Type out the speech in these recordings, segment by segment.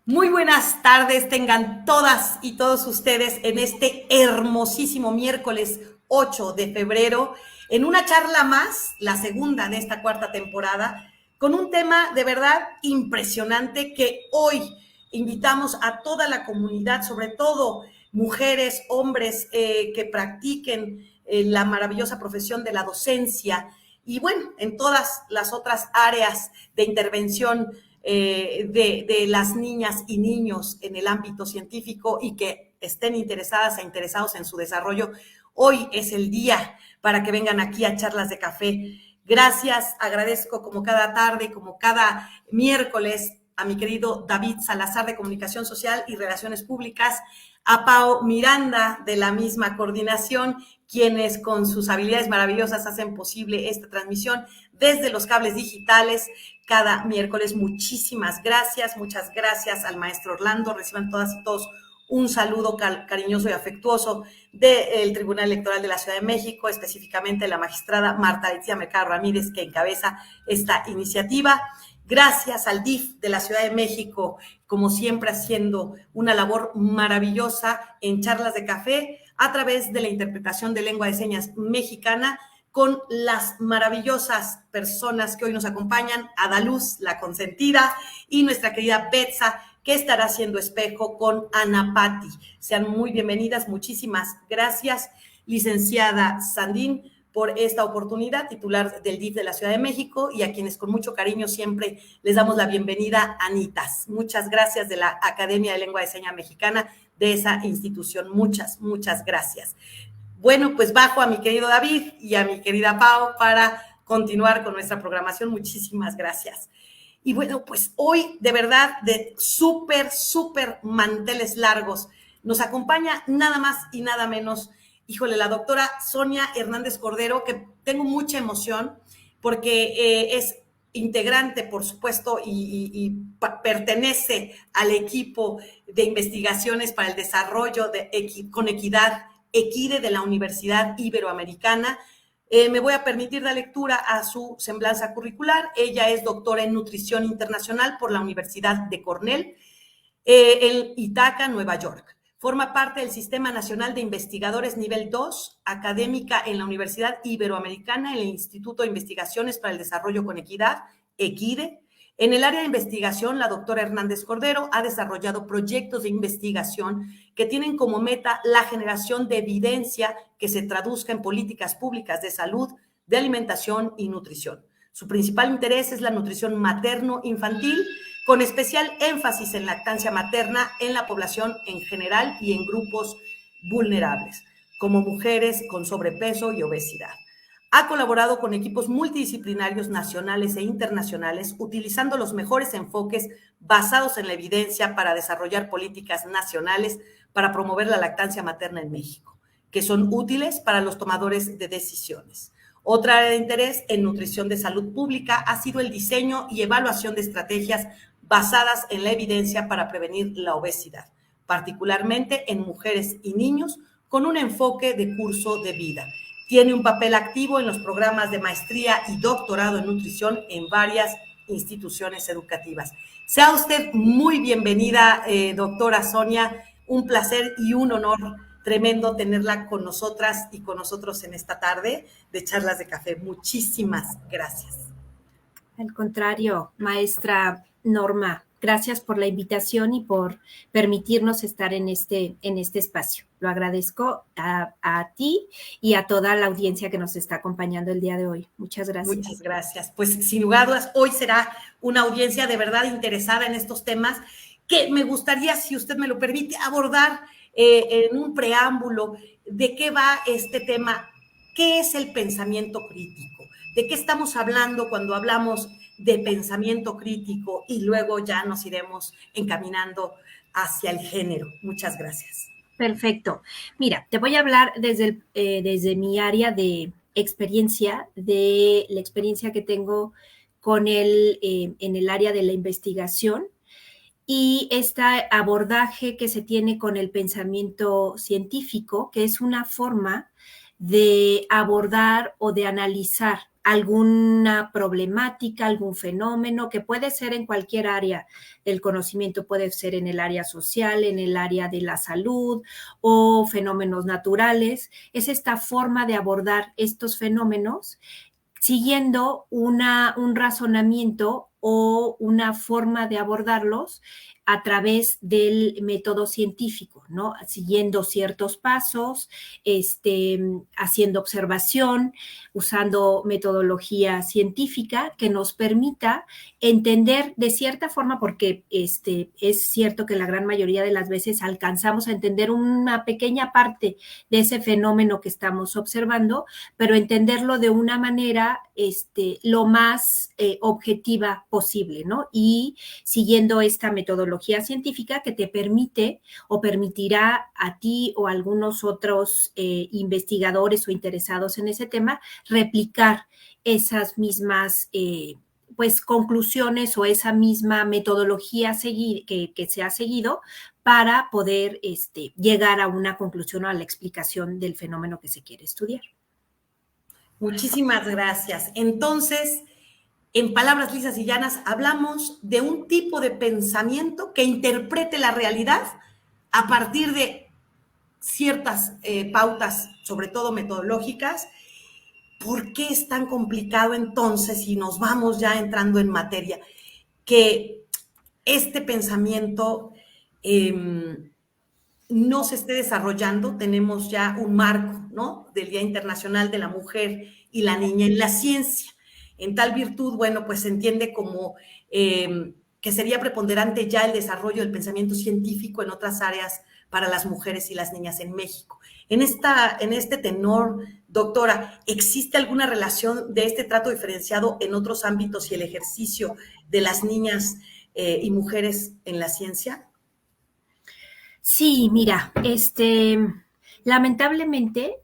Muy buenas tardes tengan todas y todos ustedes en este hermosísimo miércoles 8 de febrero, en una charla más, la segunda de esta cuarta temporada, con un tema de verdad impresionante que hoy invitamos a toda la comunidad, sobre todo mujeres, hombres que practiquen la maravillosa profesión de la docencia y bueno, en todas las otras áreas de intervención de las niñas y niños en el ámbito científico y que estén interesadas e interesados en su desarrollo. Hoy es el día para que vengan aquí a charlas de café. Gracias, agradezco como cada tarde, como cada miércoles a mi querido David Salazar de Comunicación Social y Relaciones Públicas, a Pao Miranda de la misma coordinación, quienes con sus habilidades maravillosas hacen posible esta transmisión desde los cables digitales cada miércoles. Muchísimas gracias, muchas gracias al maestro Orlando. Reciban todas y todos un saludo cariñoso y afectuoso del Tribunal Electoral de la Ciudad de México, específicamente la magistrada Marta Leticia Mercado Ramírez, que encabeza esta iniciativa. Gracias al DIF de la Ciudad de México, como siempre haciendo una labor maravillosa en charlas de café a través de la interpretación de lengua de señas mexicana con las maravillosas personas que hoy nos acompañan, Adaluz, la consentida, y nuestra querida Betsa, que estará haciendo espejo con Ana Patti. Sean muy bienvenidas, muchísimas gracias, licenciada Sandín, por esta oportunidad, titular del DIF de la Ciudad de México, y a quienes con mucho cariño siempre les damos la bienvenida, Anitas. Muchas gracias de la Academia de Lengua de Señas Mexicana de esa institución. Muchas, muchas gracias. Bueno, pues bajo a mi querido David y a mi querida Pau para continuar con nuestra programación. Muchísimas gracias. Y bueno, pues hoy de verdad de súper manteles largos nos acompaña nada más y nada menos, híjole, la doctora Sonia Hernández Cordero, que tengo mucha emoción porque es integrante, por supuesto, y pertenece al equipo de investigaciones para el desarrollo con equidad EQUIDE de la Universidad Iberoamericana. Me voy a permitir dar lectura a su semblanza curricular. Ella es doctora en nutrición internacional por la Universidad de Cornell, en Ithaca, Nueva York. Forma parte del Sistema Nacional de Investigadores Nivel 2, académica en la Universidad Iberoamericana, en el Instituto de Investigaciones para el Desarrollo con Equidad, EQUIDE. En el área de investigación, la doctora Hernández Cordero ha desarrollado proyectos de investigación que tienen como meta la generación de evidencia que se traduzca en políticas públicas de salud, de alimentación y nutrición. Su principal interés es la nutrición materno-infantil, con especial énfasis en lactancia materna en la población en general y en grupos vulnerables, como mujeres con sobrepeso y obesidad. Ha colaborado con equipos multidisciplinarios nacionales e internacionales, utilizando los mejores enfoques basados en la evidencia para desarrollar políticas nacionales para promover la lactancia materna en México, que son útiles para los tomadores de decisiones. Otra área de interés en nutrición de salud pública ha sido el diseño y evaluación de estrategias basadas en la evidencia para prevenir la obesidad, particularmente en mujeres y niños, con un enfoque de curso de vida. Tiene un papel activo en los programas de maestría y doctorado en nutrición en varias instituciones educativas. Sea usted muy bienvenida, doctora Sonia. Un placer y un honor tremendo tenerla con nosotras y con nosotros en esta tarde de charlas de café. Muchísimas gracias. Al contrario, maestra Norma, gracias por la invitación y por permitirnos estar en este espacio. Lo agradezco a ti y a toda la audiencia que nos está acompañando el día de hoy. Muchas gracias. Muchas gracias. Pues sin lugar a dudas, hoy será una audiencia de verdad interesada en estos temas que me gustaría, si usted me lo permite, abordar en un preámbulo de qué va este tema, qué es el pensamiento crítico, de qué estamos hablando cuando hablamos de pensamiento crítico y luego ya nos iremos encaminando hacia el género. Muchas gracias. Perfecto. Mira, te voy a hablar desde mi área de experiencia, de la experiencia que tengo con en el área de la investigación y este abordaje que se tiene con el pensamiento científico, que es una forma de abordar o de analizar alguna problemática, algún fenómeno que puede ser en cualquier área del conocimiento, puede ser en el área social, en el área de la salud o fenómenos naturales. Es esta forma de abordar estos fenómenos siguiendo un razonamiento o una forma de abordarlos a través del método científico, ¿no? Siguiendo ciertos pasos, haciendo observación, usando metodología científica que nos permita entender de cierta forma, porque es cierto que la gran mayoría de las veces alcanzamos a entender una pequeña parte de ese fenómeno que estamos observando, pero entenderlo de una manera lo más objetiva posible, ¿no? Y siguiendo esta metodología científica que te permite o permitirá a ti o a algunos otros investigadores o interesados en ese tema replicar esas mismas pues conclusiones o esa misma metodología que se ha seguido para poder llegar a una conclusión o a la explicación del fenómeno que se quiere estudiar. Muchísimas gracias. Entonces, en palabras lisas y llanas, hablamos de un tipo de pensamiento que interprete la realidad a partir de ciertas pautas, sobre todo metodológicas. ¿Por qué es tan complicado entonces, si nos vamos ya entrando en materia, que este pensamiento no se esté desarrollando? Tenemos ya un marco, ¿no?, del Día Internacional de la Mujer y la Niña en la Ciencia. En tal virtud, bueno, pues se entiende como que sería preponderante ya el desarrollo del pensamiento científico en otras áreas para las mujeres y las niñas en México. En este tenor, doctora, ¿existe alguna relación de este trato diferenciado en otros ámbitos y el ejercicio de las niñas y mujeres en la ciencia? Sí, mira, lamentablemente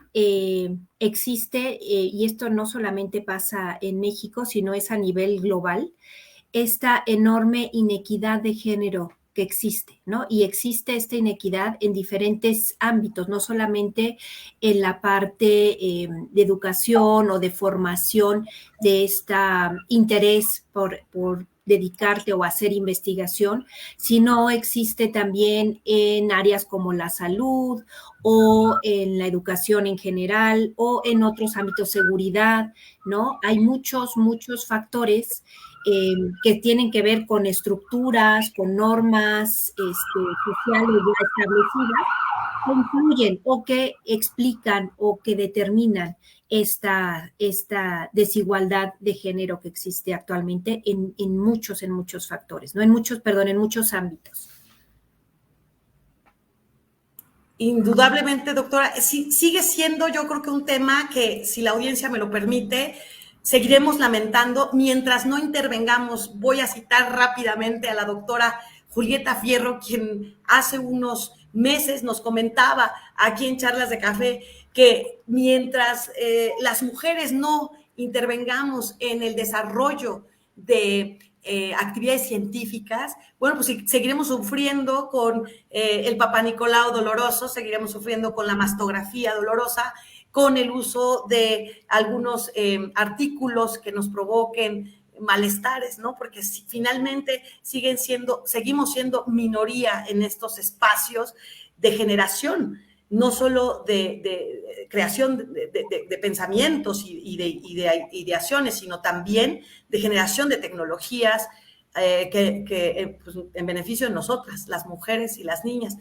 existe, y esto no solamente pasa en México, sino es a nivel global, esta enorme inequidad de género que existe, ¿no? Y existe esta inequidad en diferentes ámbitos, no solamente en la parte de educación o de formación de este interés por dedicarte o hacer investigación, sino existe también en áreas como la salud o en la educación en general o en otros ámbitos, seguridad, ¿no? Hay muchos factores que tienen que ver con estructuras, con normas sociales ya establecidas, que influyen o que explican o que determinan esta desigualdad de género que existe actualmente en muchos factores, ¿no? En muchos ámbitos. Indudablemente, doctora, sí, sigue siendo, yo creo que un tema que, si la audiencia me lo permite, seguiremos lamentando mientras no intervengamos. Voy a citar rápidamente a la doctora Julieta Fierro, quien hace unos meses nos comentaba aquí en Charlas de Café que mientras las mujeres no intervengamos en el desarrollo de actividades científicas, bueno, pues seguiremos sufriendo con el Papá Nicolau doloroso, seguiremos sufriendo con la mastografía dolorosa, con el uso de algunos artículos que nos provoquen malestares, ¿no? Porque finalmente seguimos siendo minoría en estos espacios de generación, no solo de creación de pensamientos y de ideaciones, sino también de generación de tecnologías pues, en beneficio de nosotras, las mujeres y las niñas.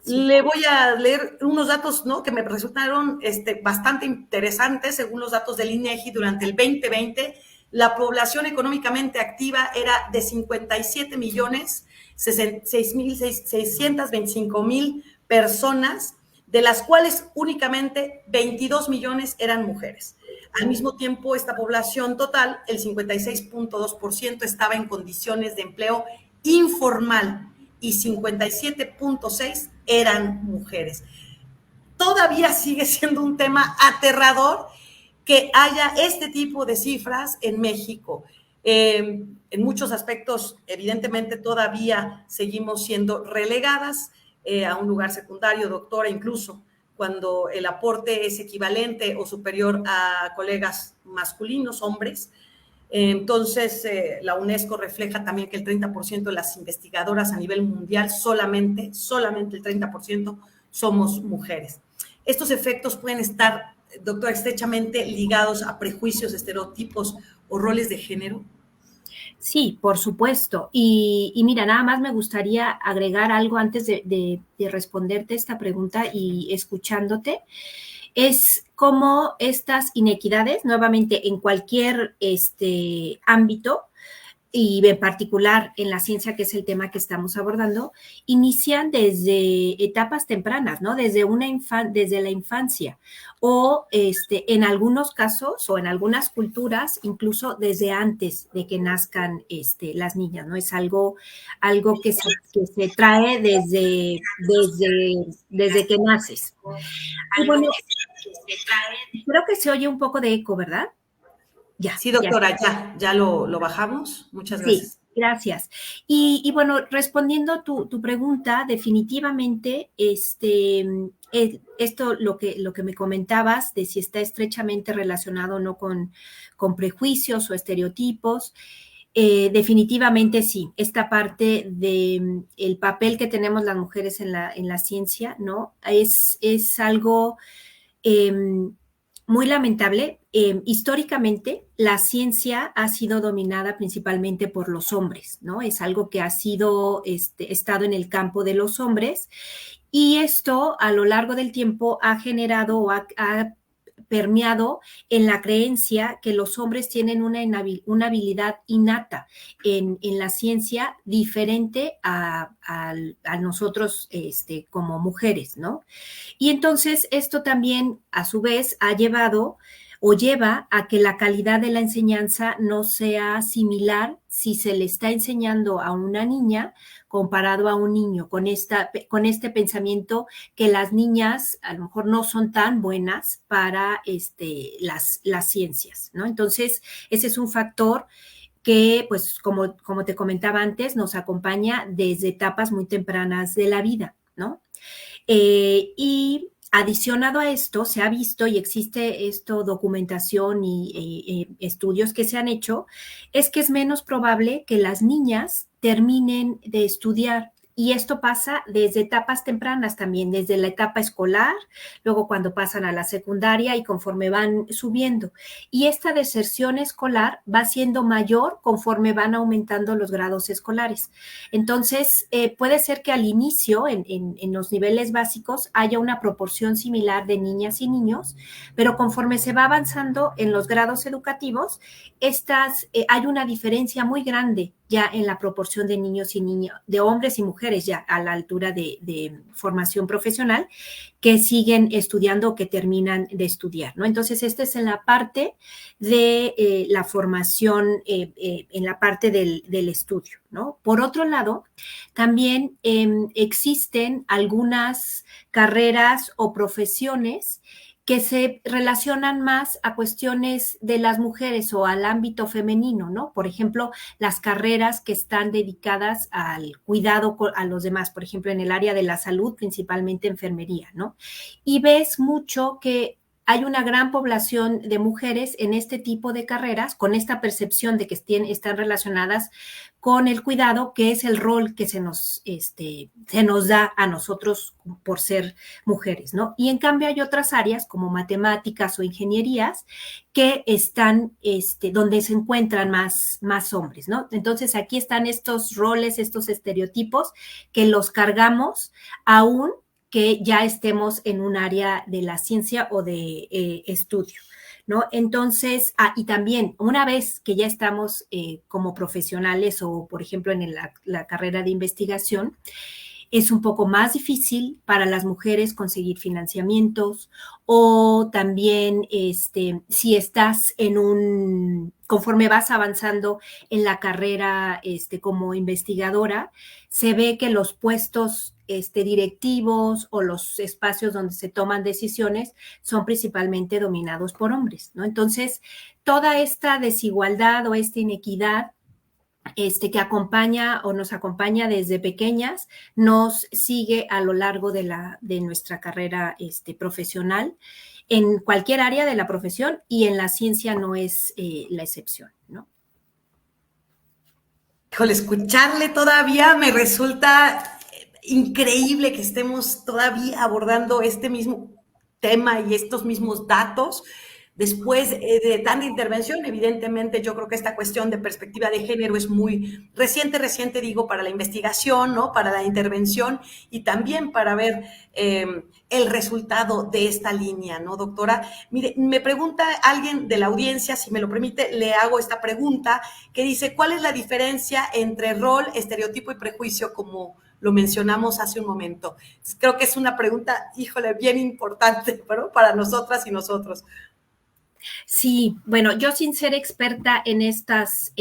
Sí. Le voy a leer unos datos, ¿no?, que me resultaron bastante interesantes. Según los datos del INEGI, durante el 2020, la población económicamente activa era de 57.625.000 personas, de las cuales únicamente 22 millones eran mujeres. Al mismo tiempo, esta población total, el 56.2%, estaba en condiciones de empleo informal y 57.6% eran mujeres. Todavía sigue siendo un tema aterrador que haya este tipo de cifras en México. En muchos aspectos, evidentemente, todavía seguimos siendo relegadas a un lugar secundario, doctora, incluso cuando el aporte es equivalente o superior a colegas masculinos, hombres. Entonces, la UNESCO refleja también que el 30% de las investigadoras a nivel mundial, solamente el 30% somos mujeres. Estos efectos pueden estar, doctora, estrechamente ligados a prejuicios, estereotipos o roles de género. Sí, por supuesto. Y mira, nada más me gustaría agregar algo antes de responderte esta pregunta y escuchándote. Es como estas inequidades, nuevamente en cualquier ámbito, y en particular en la ciencia, que es el tema que estamos abordando, inician desde etapas tempranas, ¿no? Desde la infancia, o en algunos casos o en algunas culturas, incluso desde antes de que nazcan las niñas, ¿no? Es algo que se trae desde que naces. Y bueno, creo que se oye un poco de eco, ¿verdad? Ya, Sí, ya. doctora, ya lo bajamos. Muchas Sí, gracias. gracias. Y bueno, respondiendo tu pregunta, definitivamente, esto lo que me comentabas de si está estrechamente relacionado o no con prejuicios o estereotipos, definitivamente sí. Esta parte de el papel que tenemos las mujeres en la ciencia, ¿no? Es algo muy lamentable. Históricamente, la ciencia ha sido dominada principalmente por los hombres, ¿no? Es algo que ha sido, estado en el campo de los hombres, y esto a lo largo del tiempo ha generado o ha permeado en la creencia que los hombres tienen una habilidad innata en la ciencia diferente a nosotros como mujeres, ¿no? Y entonces esto también, a su vez, ha llevado o lleva a que la calidad de la enseñanza no sea similar si se le está enseñando a una niña comparado a un niño, con este pensamiento que las niñas a lo mejor no son tan buenas para las ciencias, ¿no? Entonces, ese es un factor que, pues, como te comentaba antes, nos acompaña desde etapas muy tempranas de la vida, ¿no? Y adicionado a esto, se ha visto y existe documentación y estudios que se han hecho, es que es menos probable que las niñas terminen de estudiar. Y esto pasa desde etapas tempranas también, desde la etapa escolar, luego cuando pasan a la secundaria y conforme van subiendo. Y esta deserción escolar va siendo mayor conforme van aumentando los grados escolares. Entonces, puede ser que al inicio, en los niveles básicos, haya una proporción similar de niñas y niños, pero conforme se va avanzando en los grados educativos, hay una diferencia muy grande ya en la proporción de niños y niñas, de hombres y mujeres ya a la altura de formación profesional, que siguen estudiando o que terminan de estudiar, ¿no? Entonces, esta es en la parte de la formación, en la parte del estudio, ¿no? Por otro lado, también existen algunas carreras o profesiones que se relacionan más a cuestiones de las mujeres o al ámbito femenino, ¿no? Por ejemplo, las carreras que están dedicadas al cuidado a los demás, por ejemplo, en el área de la salud, principalmente enfermería, ¿no? Y ves mucho que hay una gran población de mujeres en este tipo de carreras, con esta percepción de que están relacionadas con el cuidado, que es el rol que se nos da a nosotros por ser mujeres, ¿no? Y en cambio hay otras áreas como matemáticas o ingenierías que están, donde se encuentran más hombres, ¿no? Entonces aquí están estos roles, estos estereotipos que los cargamos aún que ya estemos en un área de la ciencia o de estudio, ¿no? Entonces, y también una vez que ya estamos como profesionales o, por ejemplo, en la carrera de investigación, es un poco más difícil para las mujeres conseguir financiamientos, o también si estás conforme vas avanzando en la carrera como investigadora, se ve que los puestos directivos o los espacios donde se toman decisiones son principalmente dominados por hombres, ¿no? Entonces, toda esta desigualdad o esta inequidad que acompaña o nos acompaña desde pequeñas, nos sigue a lo largo de nuestra carrera profesional, en cualquier área de la profesión, y en la ciencia no es la excepción, ¿no? Híjole, escucharle todavía me resulta increíble que estemos todavía abordando este mismo tema y estos mismos datos. Después de tanta intervención, evidentemente yo creo que esta cuestión de perspectiva de género es muy reciente digo, para la investigación, ¿no? Para la intervención y también para ver el resultado de esta línea, ¿no, doctora? Mire, me pregunta alguien de la audiencia, si me lo permite, le hago esta pregunta, que dice, ¿cuál es la diferencia entre rol, estereotipo y prejuicio, como lo mencionamos hace un momento? Creo que es una pregunta, híjole, bien importante, ¿no? Para nosotras y nosotros. Sí, bueno, yo sin ser experta en estas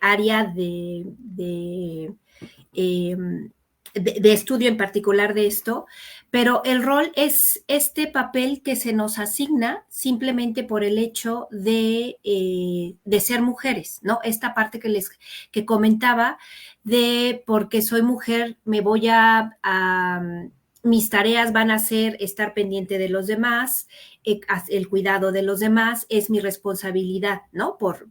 áreas eh, de estudio en particular de esto, pero el rol es este papel que se nos asigna simplemente por el hecho de ser mujeres, ¿no? Esta parte que comentaba de porque soy mujer me voy mis tareas van a ser estar pendiente de los demás, el cuidado de los demás es mi responsabilidad, ¿no? Por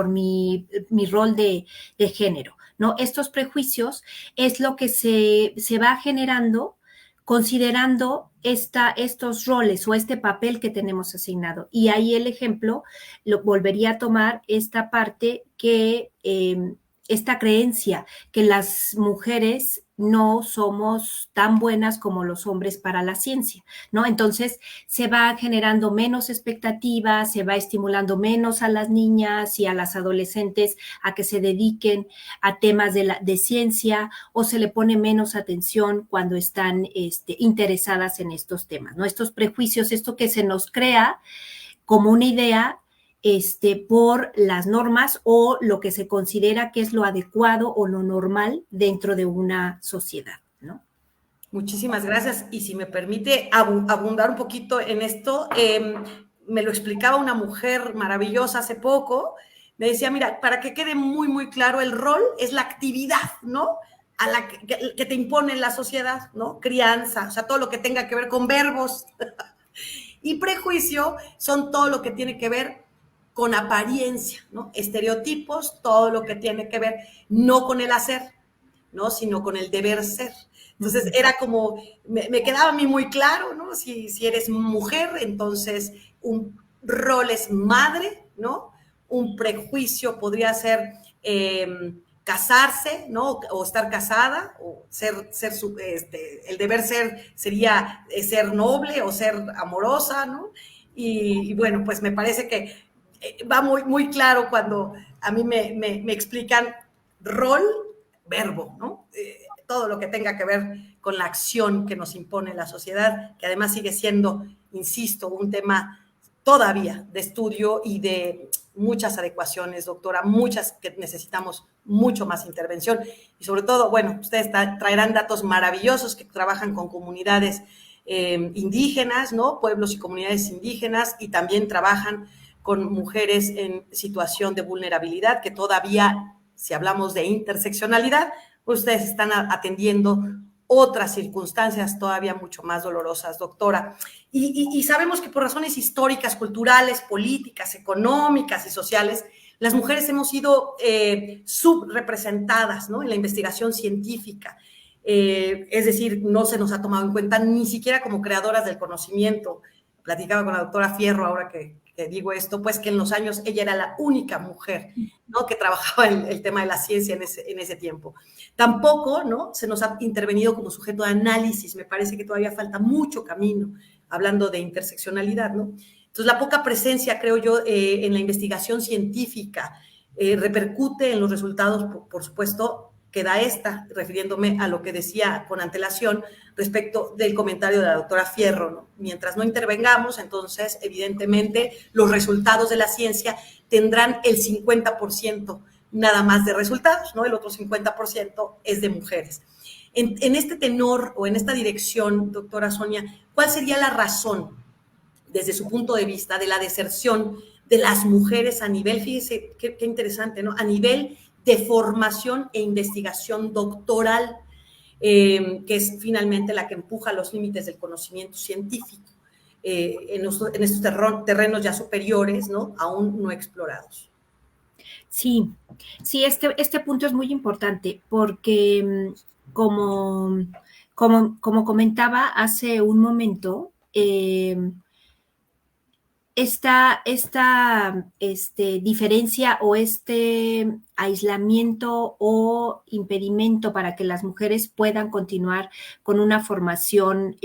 mi rol de género, ¿no? Estos prejuicios es lo que se va generando considerando estos roles o este papel que tenemos asignado. Y ahí el ejemplo lo volvería a tomar esta parte esta creencia que las mujeres no somos tan buenas como los hombres para la ciencia, ¿no? Entonces se va generando menos expectativas, se va estimulando menos a las niñas y a las adolescentes a que se dediquen a temas de ciencia, o se le pone menos atención cuando están interesadas en estos temas, ¿no? Estos prejuicios, esto que se nos crea como una idea por las normas o lo que se considera que es lo adecuado o lo normal dentro de una sociedad, ¿no? Muchísimas gracias. Y si me permite abundar un poquito en esto, me lo explicaba una mujer maravillosa hace poco. Me decía, mira, para que quede muy, muy claro, el rol es la actividad, ¿no? A la que te impone la sociedad, ¿no? Crianza, o sea, todo lo que tenga que ver con verbos. Y prejuicio son todo lo que tiene que ver con apariencia, ¿no? Estereotipos, todo lo que tiene que ver no con el hacer, ¿no? Sino con el deber ser. Entonces era como, me quedaba a mí muy claro, ¿no? Si eres mujer, entonces un rol es madre, ¿no? Un prejuicio podría ser casarse, ¿no? O estar casada, o el deber ser sería ser noble o ser amorosa, ¿no? Y bueno, pues me parece que va muy, muy claro cuando a mí me explican rol, verbo, ¿no? Todo lo que tenga que ver con la acción que nos impone la sociedad, que además sigue siendo, insisto, un tema todavía de estudio y de muchas adecuaciones, doctora, muchas que necesitamos mucho más intervención. Y sobre todo, bueno, ustedes traerán datos maravillosos que trabajan con comunidades indígenas, ¿no? Pueblos y comunidades indígenas, y también trabajan con mujeres en situación de vulnerabilidad, que todavía, si hablamos de interseccionalidad, ustedes están atendiendo otras circunstancias todavía mucho más dolorosas, doctora. Y sabemos que por razones históricas, culturales, políticas, económicas y sociales, las mujeres hemos sido subrepresentadas, ¿no? En la investigación científica. Es decir, no se nos ha tomado en cuenta ni siquiera como creadoras del conocimiento. Platicaba con la doctora Fierro ahora que digo esto, pues que en los años ella era la única mujer, ¿no? Que trabajaba en el tema de la ciencia en ese tiempo. Tampoco, ¿no? Se nos ha intervenido como sujeto de análisis. Me parece que todavía falta mucho camino, hablando de interseccionalidad, ¿no? Entonces, la poca presencia, creo yo, en la investigación científica repercute en los resultados, por supuesto, que da esta, refiriéndome a lo que decía con antelación respecto del comentario de la doctora Fierro, ¿no? Mientras no intervengamos, entonces, evidentemente, los resultados de la ciencia tendrán el 50% nada más de resultados, ¿no? El otro 50% es de mujeres. En este tenor o en esta dirección, doctora Sonia, ¿cuál sería la razón, desde su punto de vista, de la deserción de las mujeres a nivel, fíjese qué interesante, ¿no? A nivel de formación e investigación doctoral, que es finalmente la que empuja los límites del conocimiento científico en estos terrenos ya superiores, ¿no? Aún no explorados. Sí, sí, este punto es muy importante porque como, como comentaba hace un momento, esta diferencia o este aislamiento o impedimento para que las mujeres puedan continuar con una formación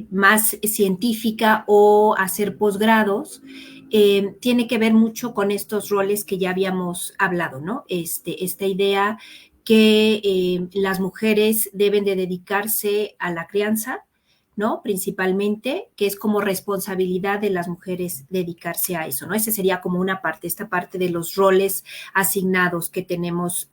más científica o hacer posgrados, tiene que ver mucho con estos roles que ya habíamos hablado, ¿no? Esta idea que las mujeres deben de dedicarse a la crianza, ¿no? Principalmente, que es como responsabilidad de las mujeres dedicarse a eso, ¿no? Esa sería como una parte, esta parte de los roles asignados que tenemos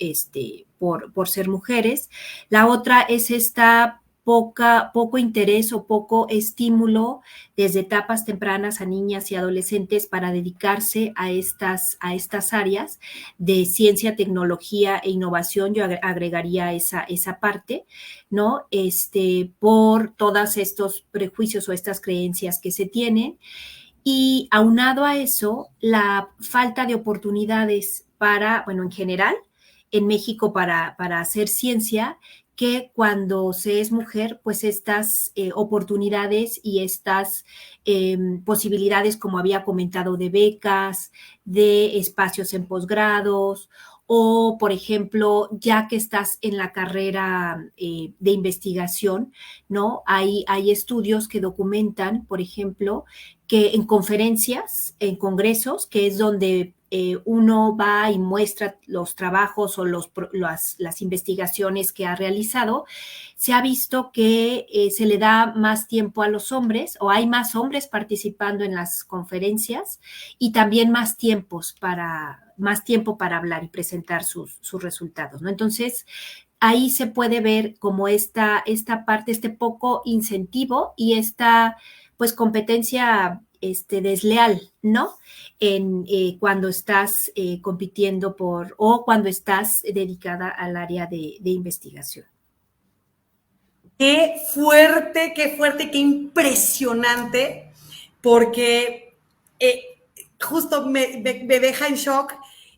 por ser mujeres. La otra es esta poco interés o poco estímulo desde etapas tempranas a niñas y adolescentes para dedicarse a estas áreas de ciencia, tecnología e innovación. Yo agregaría esa parte, ¿no? Por todos estos prejuicios o estas creencias que se tienen. Y aunado a eso, la falta de oportunidades para, bueno, en general, en México para hacer ciencia, que cuando se es mujer, pues estas oportunidades y estas posibilidades, como había comentado, de becas, de espacios en posgrados, o, por ejemplo, ya que estás en la carrera de investigación, ¿no? Hay estudios que documentan, por ejemplo, que en conferencias, en congresos, que es donde uno va y muestra los trabajos o las investigaciones que ha realizado, se ha visto que se le da más tiempo a los hombres o hay más hombres participando en las conferencias y también más tiempo para hablar y presentar sus resultados, ¿no? Entonces, ahí se puede ver como esta parte, este poco incentivo y esta pues competencia desleal, ¿no? Cuando estás compitiendo o cuando estás dedicada al área de investigación. Qué fuerte, qué impresionante, porque justo me deja en shock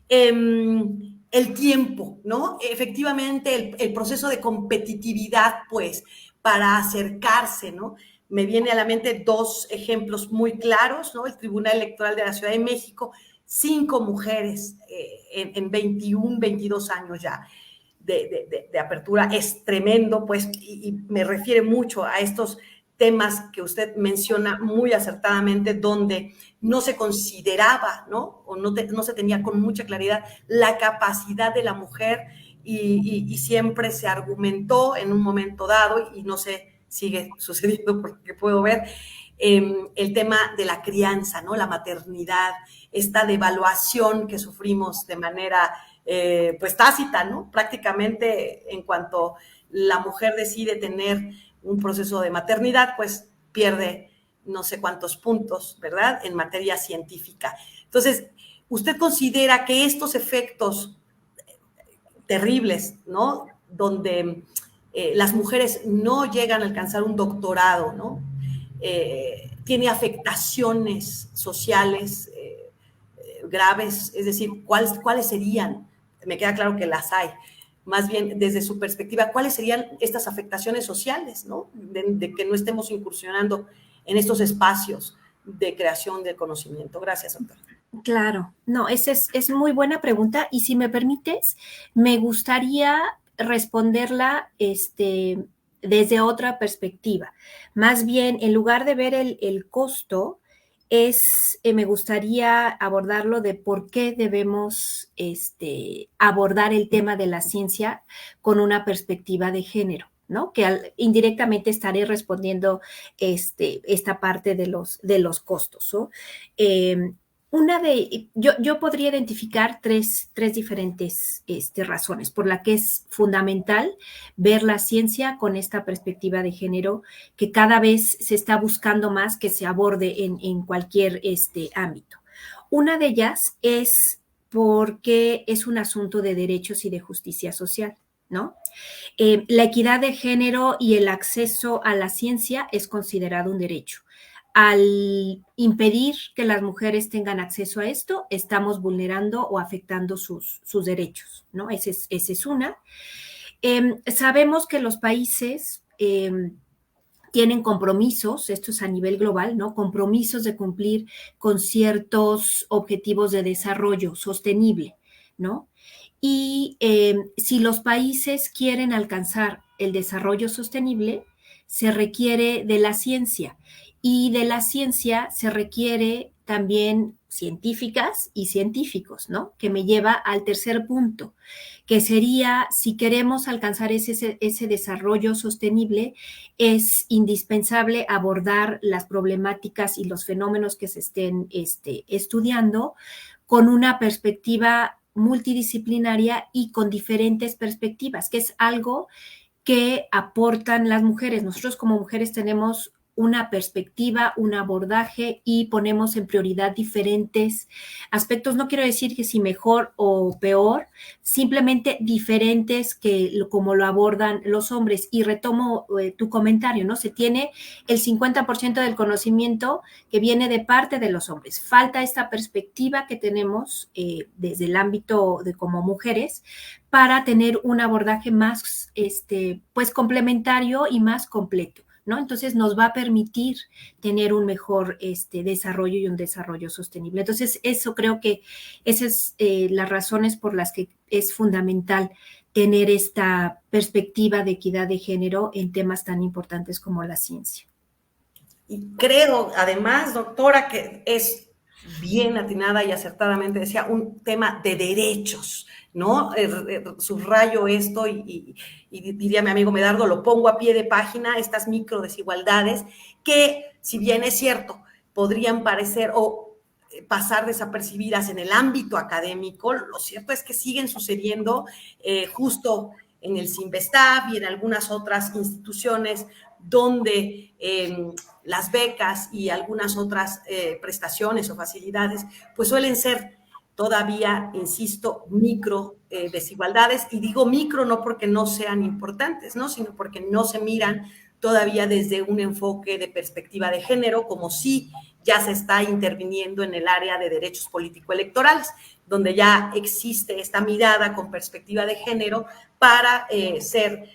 el tiempo, ¿no? Efectivamente, el proceso de competitividad, pues, para acercarse, ¿no? Me viene a la mente dos ejemplos muy claros, ¿no? El Tribunal Electoral de la Ciudad de México, 5 mujeres en 21, 22 años ya de apertura es tremendo, pues, y me refiere mucho a estos temas que usted menciona muy acertadamente, donde no se consideraba, ¿no? O no se tenía con mucha claridad la capacidad de la mujer y siempre se argumentó en un momento dado, y no sé, sigue sucediendo por lo que puedo ver, el tema de la crianza, ¿no? La maternidad, esta devaluación que sufrimos de manera pues tácita, ¿no? Prácticamente en cuanto la mujer decide tener un proceso de maternidad, pues pierde no sé cuántos puntos, ¿verdad? En materia científica. Entonces, ¿usted considera que estos efectos terribles, ¿no? Donde las mujeres no llegan a alcanzar un doctorado, ¿no? Tiene afectaciones sociales graves, es decir, ¿cuáles serían? Me queda claro que las hay. Más bien, desde su perspectiva, ¿cuáles serían estas afectaciones sociales, ¿no? De que no estemos incursionando en estos espacios de creación de conocimiento. Gracias, doctor. Claro, no, esa es muy buena pregunta y si me permites, me gustaría responderla desde otra perspectiva. Más bien, en lugar de ver el costo, me gustaría abordarlo de por qué debemos abordar el tema de la ciencia con una perspectiva de género, ¿no? Que indirectamente estaré respondiendo esta parte de los costos, ¿no? Yo podría identificar tres diferentes razones por la que es fundamental ver la ciencia con esta perspectiva de género que cada vez se está buscando más que se aborde en cualquier ámbito. Una de ellas es porque es un asunto de derechos y de justicia social, ¿no? La equidad de género y el acceso a la ciencia es considerado un derecho. Al impedir que las mujeres tengan acceso a esto, estamos vulnerando o afectando sus derechos, ¿no? Esa es una. Sabemos que los países tienen compromisos, esto es a nivel global, ¿no? Compromisos de cumplir con ciertos objetivos de desarrollo sostenible, ¿no? Y si los países quieren alcanzar el desarrollo sostenible, se requiere de la ciencia y de la ciencia se requiere también científicas y científicos, ¿no? Que me lleva al tercer punto, que sería, si queremos alcanzar ese desarrollo sostenible, es indispensable abordar las problemáticas y los fenómenos que se estén estudiando con una perspectiva multidisciplinaria y con diferentes perspectivas, que es algo que aportan las mujeres. Nosotros como mujeres tenemos una perspectiva, un abordaje y ponemos en prioridad diferentes aspectos. No quiero decir que si mejor o peor, simplemente diferentes que como lo abordan los hombres. Y retomo tu comentario, ¿no? Se tiene el 50% del conocimiento que viene de parte de los hombres. Falta esta perspectiva que tenemos desde el ámbito de como mujeres para tener un abordaje más pues complementario y más completo, ¿no? Entonces nos va a permitir tener un mejor desarrollo y un desarrollo sostenible. Entonces eso creo que esas las razones por las que es fundamental tener esta perspectiva de equidad de género en temas tan importantes como la ciencia. Y creo, además, doctora, que es bien atinada y acertadamente decía, un tema de derechos, ¿no? Subrayo esto y diría mi amigo Medardo, lo pongo a pie de página, estas micro desigualdades que, si bien es cierto, podrían parecer o pasar desapercibidas en el ámbito académico, lo cierto es que siguen sucediendo justo en el CIMBESTAF y en algunas otras instituciones donde las becas y algunas otras prestaciones o facilidades, pues suelen ser todavía, insisto, micro desigualdades, y digo micro no porque no sean importantes, ¿no? Sino porque no se miran todavía desde un enfoque de perspectiva de género, como si ya se está interviniendo en el área de derechos político-electorales, donde ya existe esta mirada con perspectiva de género para ser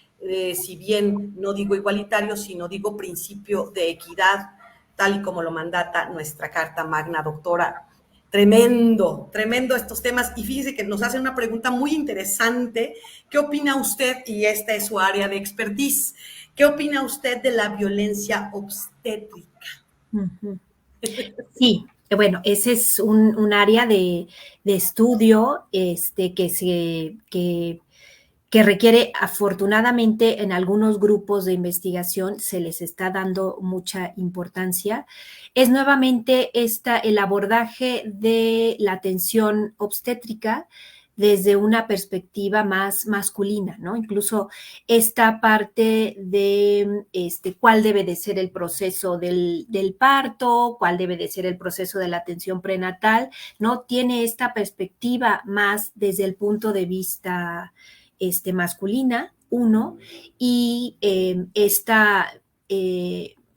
si bien no digo igualitario, sino digo principio de equidad, tal y como lo mandata nuestra Carta Magna, doctora. Tremendo, tremendo estos temas. Y fíjese que nos hace una pregunta muy interesante. ¿Qué opina usted? Y esta es su área de expertise. ¿Qué opina usted de la violencia obstétrica? Uh-huh. Sí, bueno, ese es un área de estudio que requiere, afortunadamente, en algunos grupos de investigación se les está dando mucha importancia. Es nuevamente el abordaje de la atención obstétrica desde una perspectiva más masculina, ¿no? Incluso esta parte de cuál debe de ser el proceso del parto, cuál debe de ser el proceso de la atención prenatal, ¿no? Tiene esta perspectiva más desde el punto de vista masculina, uno, y esta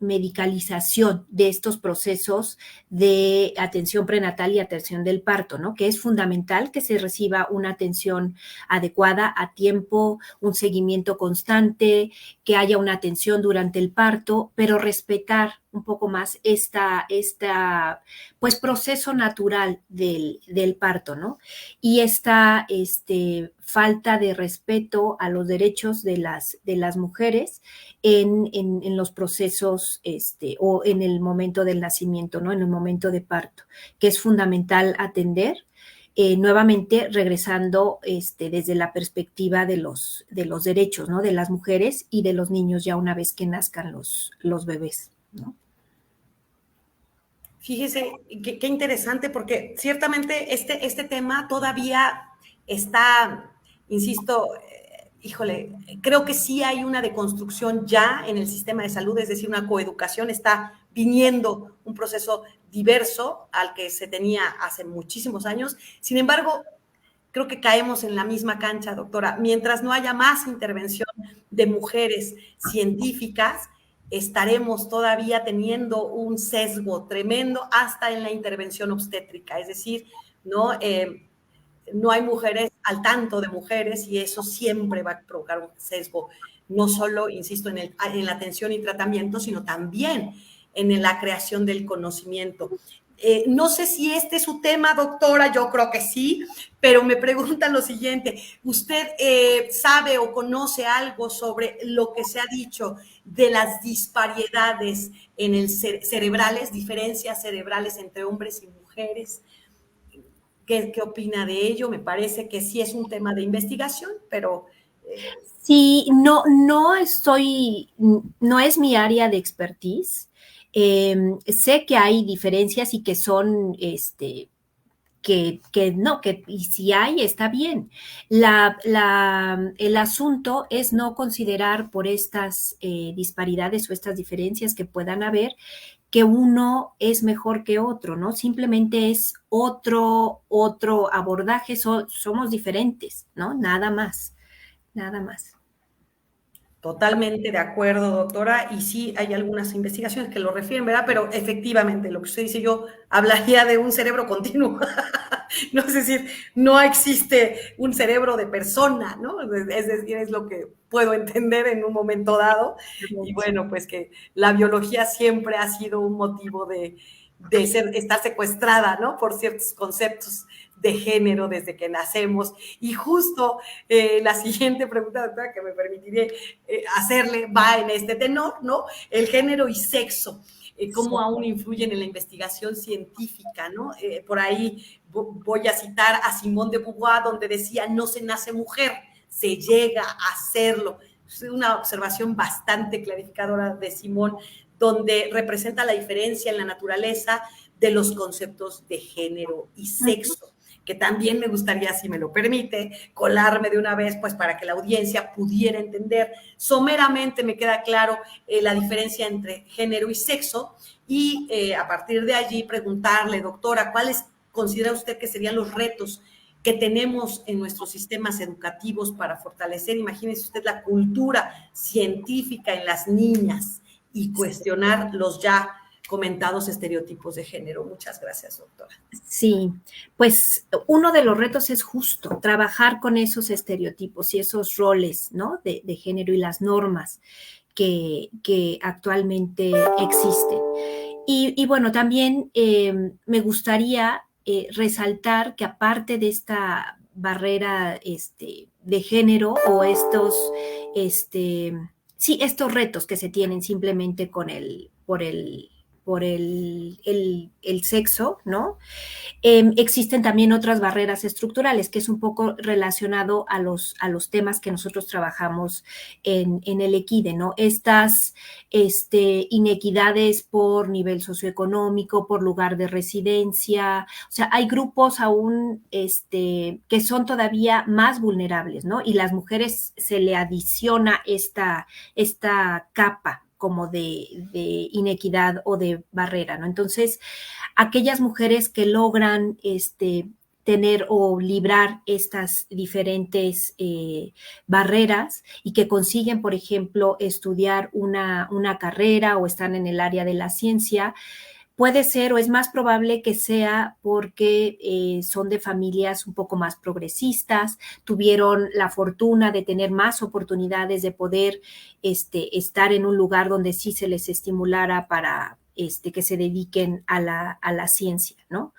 medicalización de estos procesos de atención prenatal y atención del parto, ¿no? Que es fundamental que se reciba una atención adecuada a tiempo, un seguimiento constante, que haya una atención durante el parto, pero respetar un poco más pues proceso natural del parto, ¿no? Y esta falta de respeto a los derechos de las mujeres en los procesos o en el momento del nacimiento, ¿no? En el momento de parto, que es fundamental atender. Nuevamente regresando desde la perspectiva de los derechos, ¿no? De las mujeres y de los niños ya una vez que nazcan los bebés, ¿no? Fíjese, qué interesante, porque ciertamente este tema todavía está, insisto, híjole, creo que sí hay una deconstrucción ya en el sistema de salud, es decir, una coeducación, está viniendo un proceso diverso al que se tenía hace muchísimos años. Sin embargo, creo que caemos en la misma cancha, doctora. Mientras no haya más intervención de mujeres científicas, estaremos todavía teniendo un sesgo tremendo hasta en la intervención obstétrica. Es decir, no, no hay mujeres al tanto de mujeres y eso siempre va a provocar un sesgo, no solo, insisto, en la atención y tratamiento, sino también en la creación del conocimiento. No sé si este es su tema, doctora, yo creo que sí, pero me preguntan lo siguiente, ¿usted sabe o conoce algo sobre lo que se ha dicho de las disparidades en el cerebrales, diferencias cerebrales entre hombres y mujeres? ¿Qué opina de ello? Me parece que sí es un tema de investigación, pero... Sí, no estoy, no es mi área de expertise. Sé que hay diferencias y que son, que no, que y si hay, está bien. El asunto es no considerar por estas disparidades o estas diferencias que puedan haber que uno es mejor que otro, ¿no? Simplemente es otro abordaje, somos diferentes, ¿no? Nada más, nada más. Totalmente de acuerdo, doctora, y sí hay algunas investigaciones que lo refieren, ¿verdad? Pero efectivamente, lo que usted dice, yo hablaría de un cerebro continuo, no es decir, no existe un cerebro de persona, ¿no? Es decir, es lo que puedo entender en un momento dado, y bueno, pues que la biología siempre ha sido un motivo de estar secuestrada, ¿no? Por ciertos conceptos de género desde que nacemos. Y justo la siguiente pregunta, doctora, que me permitiré hacerle va en este tenor, ¿no? El género y sexo. Cómo aún influyen en la investigación científica, ¿no? Por ahí voy a citar a Simone de Beauvoir, donde decía, no se nace mujer, se llega a hacerlo. Es una observación bastante clarificadora de Simone, donde representa la diferencia en la naturaleza de los conceptos de género y sexo, que también me gustaría, si me lo permite, colarme de una vez, pues para que la audiencia pudiera entender. Someramente me queda claro la diferencia entre género y sexo y a partir de allí preguntarle, doctora, ¿cuáles considera usted que serían los retos que tenemos en nuestros sistemas educativos para fortalecer, imagínese usted, la cultura científica en las niñas y cuestionar los ya comentados estereotipos de género? Muchas gracias, doctora. Sí, pues uno de los retos es justo trabajar con esos estereotipos y esos roles, ¿no? De género y las normas que actualmente existen. Y bueno, también me gustaría resaltar que aparte de esta barrera de género o estos retos que se tienen simplemente con por el sexo, ¿no? Existen también otras barreras estructurales, que es un poco relacionado a los temas que nosotros trabajamos en el EQUIDE, ¿no? Estas inequidades por nivel socioeconómico, por lugar de residencia, o sea, hay grupos aún que son todavía más vulnerables, ¿no? Y las mujeres se le adiciona esta capa como de inequidad o de barrera, ¿no? Entonces, aquellas mujeres que logran tener o librar estas diferentes barreras y que consiguen, por ejemplo, estudiar una carrera o están en el área de la ciencia, puede ser o es más probable que sea porque son de familias un poco más progresistas, tuvieron la fortuna de tener más oportunidades de poder estar en un lugar donde sí se les estimulara para que se dediquen a la ciencia, ¿no?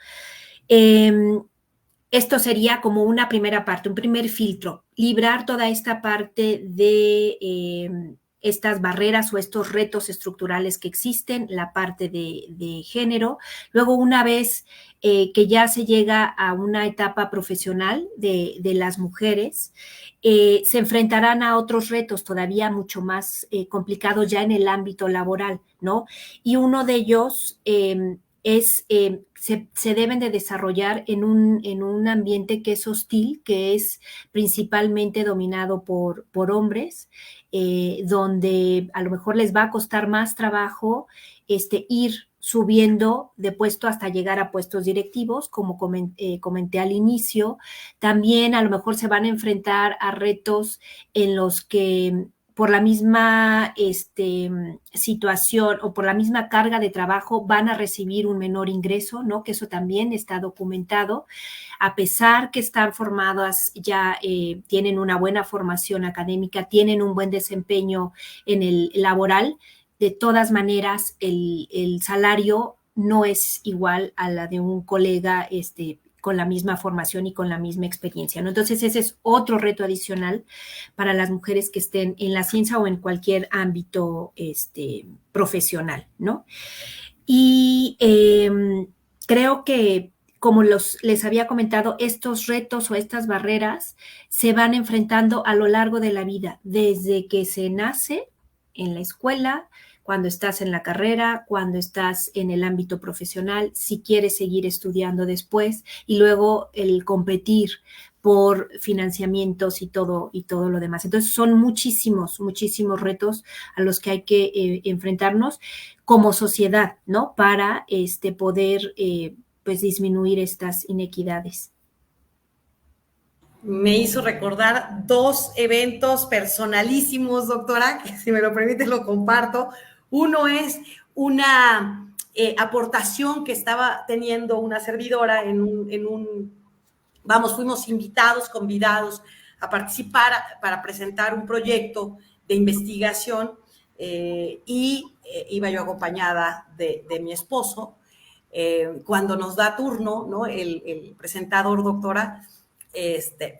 Esto sería como una primera parte, un primer filtro, librar toda esta parte de estas barreras o estos retos estructurales que existen, la parte de género. Luego, una vez que ya se llega a una etapa profesional de las mujeres, se enfrentarán a otros retos todavía mucho más complicados ya en el ámbito laboral, ¿no? Y uno de ellos se deben de desarrollar en un ambiente que es hostil, que es principalmente dominado por hombres, donde a lo mejor les va a costar más trabajo ir subiendo de puesto hasta llegar a puestos directivos, como comenté al inicio. También a lo mejor se van a enfrentar a retos en los que por la misma situación o por la misma carga de trabajo van a recibir un menor ingreso, ¿no? Que eso también está documentado. A pesar que están formadas, ya tienen una buena formación académica, tienen un buen desempeño en el laboral, de todas maneras el salario no es igual a la de un colega con la misma formación y con la misma experiencia, ¿no? Entonces ese es otro reto adicional para las mujeres que estén en la ciencia o en cualquier ámbito profesional, ¿no? Y creo que, como les había comentado, estos retos o estas barreras se van enfrentando a lo largo de la vida, desde que se nace en la escuela, cuando estás en la carrera, cuando estás en el ámbito profesional, si quieres seguir estudiando después, y luego el competir por financiamientos y todo lo demás. Entonces son muchísimos, muchísimos retos a los que hay que enfrentarnos como sociedad, ¿no? Para poder pues disminuir estas inequidades. Me hizo recordar dos eventos personalísimos, doctora, que si me lo permite lo comparto. Uno es una aportación que estaba teniendo una servidora vamos, fuimos convidados a participar para presentar un proyecto de investigación y iba yo acompañada de mi esposo. Cuando nos da turno, ¿no? El presentador, doctora,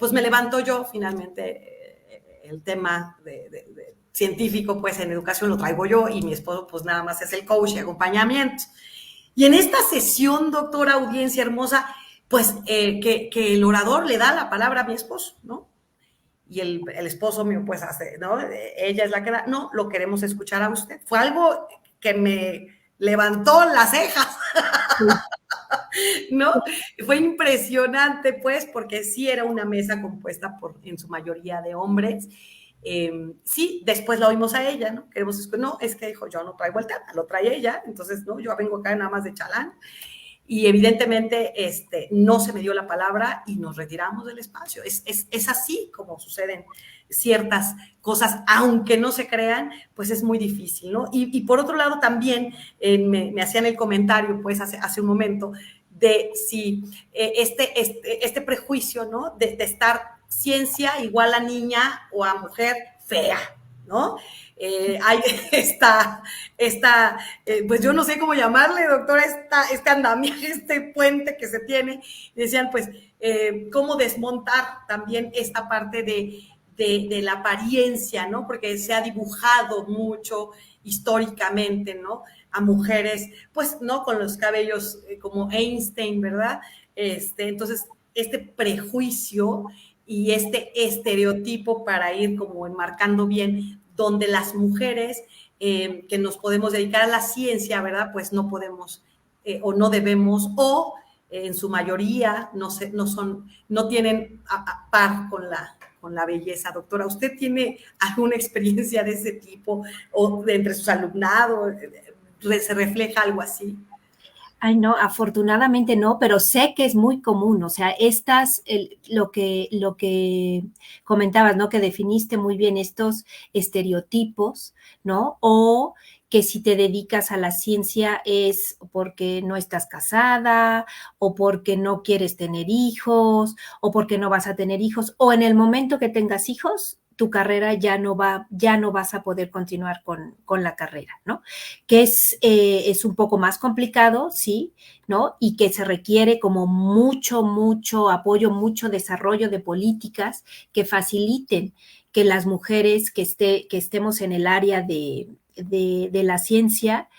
pues me levanto yo, finalmente el tema de científico, pues en educación lo traigo yo y mi esposo pues nada más es el coach y acompañamiento. Y en esta sesión, doctora, audiencia hermosa, pues que el orador le da la palabra a mi esposo, ¿no? Y el esposo mío pues hace, ¿no? Ella es la que da, no, lo queremos escuchar a usted. Fue algo que me levantó las cejas. ¿No? Fue impresionante, pues, porque sí era una mesa compuesta en su mayoría de hombres. Sí, después la oímos a ella, ¿no? No, es que dijo, yo no traigo el tema, lo trae ella, entonces, no, yo vengo acá nada más de chalán. Y evidentemente no se me dio la palabra y nos retiramos del espacio. Es así como suceden ciertas cosas, aunque no se crean, pues es muy difícil, ¿no? Y por otro lado también me hacían el comentario, pues hace un momento, de si este prejuicio, ¿no? De estar ciencia igual a niña o a mujer fea, ¿no? Hay pues yo no sé cómo llamarle, doctora, este andamiaje, este puente que se tiene. Decían, pues, cómo desmontar también esta parte de la apariencia, ¿no? Porque se ha dibujado mucho históricamente, ¿no? A mujeres, pues, ¿no? Con los cabellos como Einstein, ¿verdad? Entonces, este prejuicio y este estereotipo para ir como enmarcando bien, donde las mujeres que nos podemos dedicar a la ciencia, ¿verdad? Pues no podemos o no debemos o en su mayoría no tienen a par con la belleza. Doctora, ¿usted tiene alguna experiencia de ese tipo o de entre sus alumnados? ¿Se refleja algo así? Ay, no, afortunadamente no, pero sé que es muy común, o sea, lo que comentabas, ¿no? Que definiste muy bien estos estereotipos, ¿no? O que si te dedicas a la ciencia es porque no estás casada, o porque no quieres tener hijos, o porque no vas a tener hijos, o en el momento que tengas hijos, tu carrera ya no vas a poder continuar con la carrera, ¿no? Que es un poco más complicado, sí, ¿no? Y que se requiere como mucho, mucho apoyo, mucho desarrollo de políticas que faciliten que las mujeres que estemos en el área de la ciencia,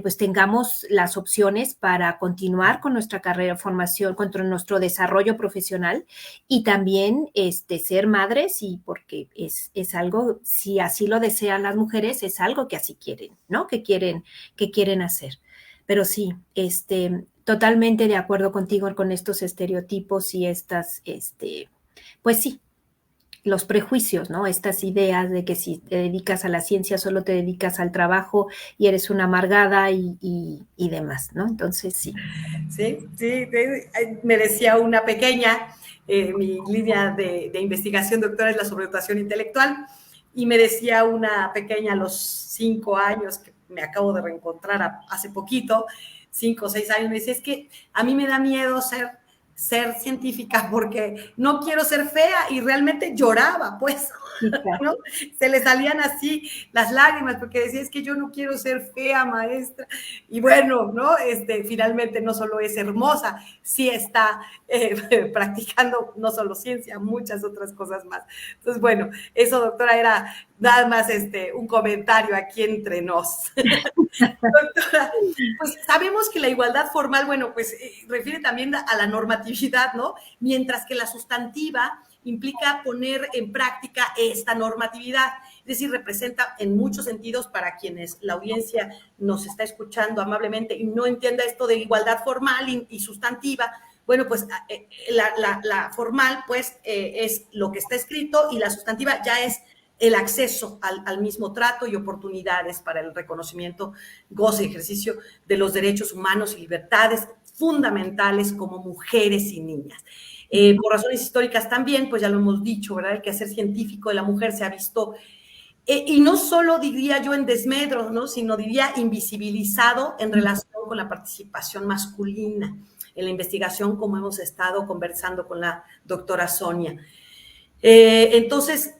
pues tengamos las opciones para continuar con nuestra carrera, formación, con nuestro desarrollo profesional y también ser madres y porque es algo, si así lo desean las mujeres, es algo que así quieren, ¿no? Que quieren hacer. pero sí, totalmente de acuerdo contigo con estos estereotipos y estas, pues sí, los prejuicios, ¿no? Estas ideas de que si te dedicas a la ciencia solo te dedicas al trabajo y eres una amargada y demás, ¿no? Entonces, sí. Sí, sí, me decía una pequeña, mi línea de investigación, doctora, es la sobredotación intelectual, y me decía una pequeña a los 5 años, que me acabo de reencontrar hace poquito, 5 o 6 años, me decía, es que a mí me da miedo ser científica porque no quiero ser fea, y realmente lloraba, pues. Sí, claro. ¿No? Se le salían así las lágrimas porque decía, es que yo no quiero ser fea, maestra. Y bueno, ¿no? Finalmente no solo es hermosa, sí está practicando no solo ciencia, muchas otras cosas más. Entonces, bueno, eso, doctora, era nada más un comentario aquí entre nos. Doctora, pues sabemos que la igualdad formal, bueno, pues refiere también a la normatividad, ¿no? Mientras que la sustantiva implica poner en práctica esta normatividad. Es decir, representa en muchos sentidos, para quienes la audiencia nos está escuchando amablemente y no entienda esto de igualdad formal y sustantiva, bueno, pues la formal pues es lo que está escrito, y la sustantiva ya es el acceso al mismo trato y oportunidades para el reconocimiento, goce y ejercicio de los derechos humanos y libertades fundamentales como mujeres y niñas. Por razones históricas también, pues ya lo hemos dicho, ¿verdad? El quehacer científico de la mujer se ha visto, y no solo diría yo en desmedro, ¿no? Sino diría invisibilizado en relación con la participación masculina en la investigación, como hemos estado conversando con la doctora Sonia. Entonces,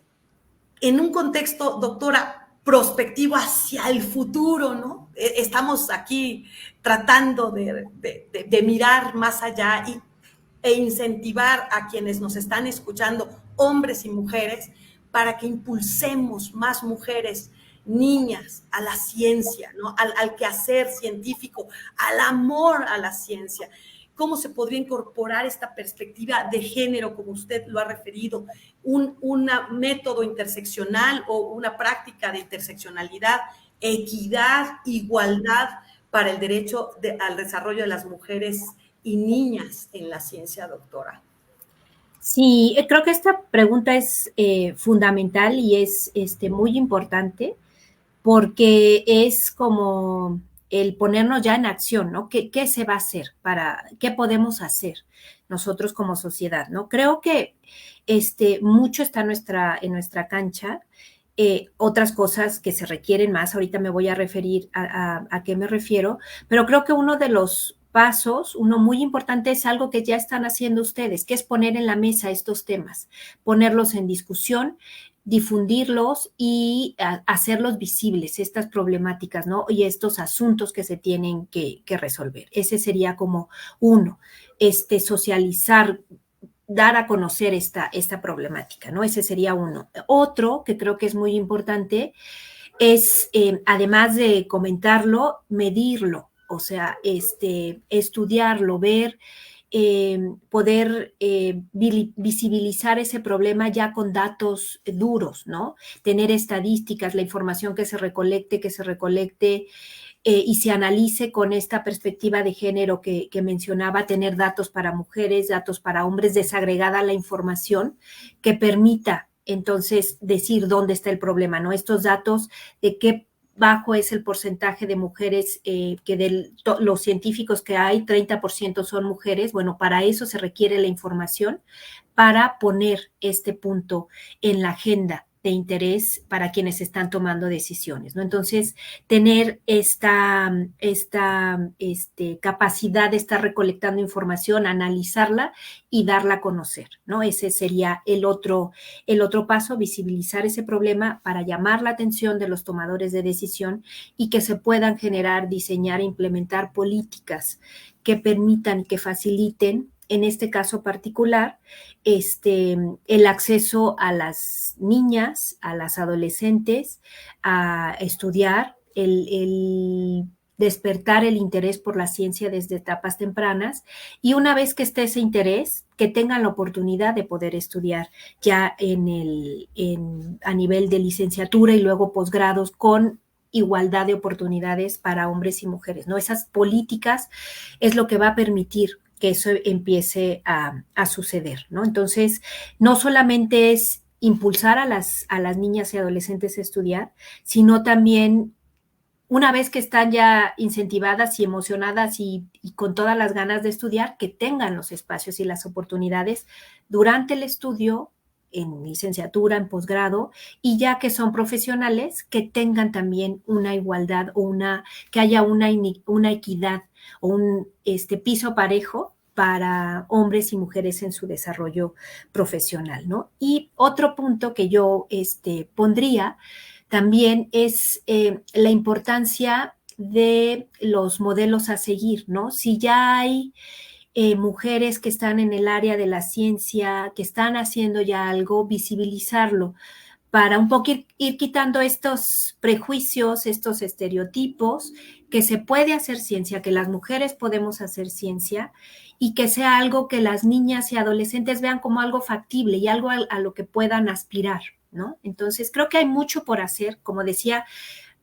en un contexto, doctora, prospectivo hacia el futuro, ¿no? Estamos aquí tratando de mirar más allá e incentivar a quienes nos están escuchando, hombres y mujeres, para que impulsemos más mujeres, niñas, a la ciencia, ¿no? Al quehacer científico, al amor a la ciencia. ¿Cómo se podría incorporar esta perspectiva de género, como usted lo ha referido, un método interseccional o una práctica de interseccionalidad, equidad, igualdad para el derecho al desarrollo de las mujeres y niñas en la ciencia, doctora? Sí, creo que esta pregunta es fundamental y es muy importante, porque es como el ponernos ya en acción, ¿no? ¿Qué se va a hacer? ¿Qué podemos hacer nosotros como sociedad, ¿no? Creo que mucho está en nuestra cancha. Otras cosas que se requieren más, ahorita me voy a referir a qué me refiero, pero creo que uno de los pasos, uno muy importante, es algo que ya están haciendo ustedes, que es poner en la mesa estos temas, ponerlos en discusión, difundirlos y hacerlos visibles, estas problemáticas, ¿no? Y estos asuntos que se tienen que resolver. Ese sería como uno, socializar, dar a conocer esta problemática, ¿no? Ese sería uno. Otro que creo que es muy importante es, además de comentarlo, medirlo, o sea, estudiarlo, ver, poder visibilizar ese problema ya con datos duros, ¿no? Tener estadísticas, la información que se recolecte y se analice con esta perspectiva de género que mencionaba, tener datos para mujeres, datos para hombres, desagregada la información que permita entonces decir dónde está el problema, ¿no? Estos datos de qué bajo es el porcentaje de mujeres, que de los científicos que hay, 30% son mujeres. Bueno, para eso se requiere la información para poner este punto en la agenda de interés para quienes están tomando decisiones, ¿no? Entonces, tener esta capacidad de estar recolectando información, analizarla y darla a conocer, ¿no? Ese sería el otro paso, visibilizar ese problema para llamar la atención de los tomadores de decisión y que se puedan generar, diseñar e implementar políticas que permitan, que faciliten, en este caso particular, el acceso a las niñas, a las adolescentes, a estudiar, el despertar el interés por la ciencia desde etapas tempranas, y una vez que esté ese interés, que tengan la oportunidad de poder estudiar ya a nivel de licenciatura y luego posgrados con igualdad de oportunidades para hombres y mujeres, ¿no? Esas políticas es lo que va a permitir que eso empiece a suceder, ¿no? Entonces, no solamente es impulsar a las niñas y adolescentes a estudiar, sino también una vez que están ya incentivadas y emocionadas y con todas las ganas de estudiar, que tengan los espacios y las oportunidades durante el estudio, en licenciatura, en posgrado, y ya que son profesionales, que tengan también una igualdad o que haya una equidad o un piso parejo para hombres y mujeres en su desarrollo profesional, ¿no? Y otro punto que yo pondría también es la importancia de los modelos a seguir, ¿no? Si ya hay mujeres que están en el área de la ciencia, que están haciendo ya algo, visibilizarlo para un poco ir quitando estos prejuicios, estos estereotipos, que se puede hacer ciencia, que las mujeres podemos hacer ciencia y que sea algo que las niñas y adolescentes vean como algo factible y algo a lo que puedan aspirar, ¿no? Entonces, creo que hay mucho por hacer, como decía,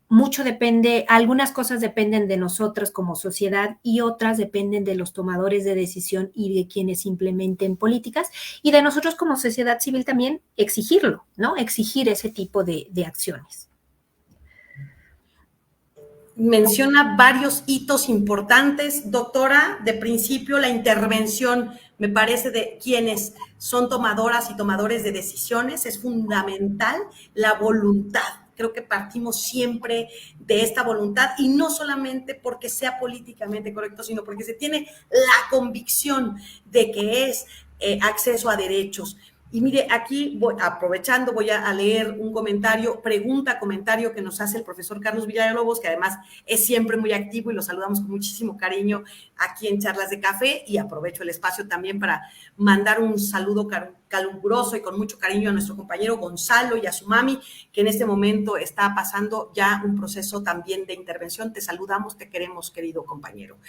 mucho depende, algunas cosas dependen de nosotros como sociedad y otras dependen de los tomadores de decisión y de quienes implementen políticas y de nosotros como sociedad civil también exigirlo, ¿no? Exigir ese tipo de acciones. Menciona varios hitos importantes, doctora. De principio, la intervención, me parece, de quienes son tomadoras y tomadores de decisiones es fundamental, la voluntad. Creo que partimos siempre de esta voluntad y no solamente porque sea políticamente correcto, sino porque se tiene la convicción de que es acceso a derechos. Y mire, aquí aprovechando, voy a leer un comentario que nos hace el profesor Carlos Villalobos, que además es siempre muy activo y lo saludamos con muchísimo cariño aquí en Charlas de Café, y aprovecho el espacio también para mandar un saludo caluroso y con mucho cariño a nuestro compañero Gonzalo y a su mami, que en este momento está pasando ya un proceso también de intervención. Te saludamos, te queremos, querido compañero.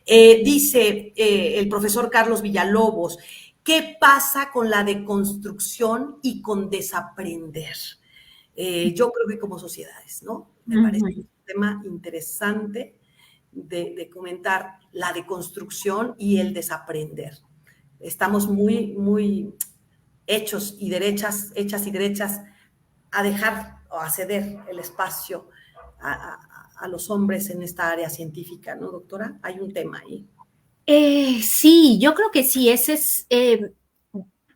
Dice el profesor Carlos Villalobos, ¿qué pasa con la deconstrucción y con desaprender? Yo creo que como sociedades, ¿no? Me parece un tema interesante de comentar la deconstrucción y el desaprender. Estamos muy hechas y derechas a dejar o a ceder el espacio a los hombres en esta área científica, ¿no, doctora? Hay un tema ahí. Sí, yo creo que sí, ese es,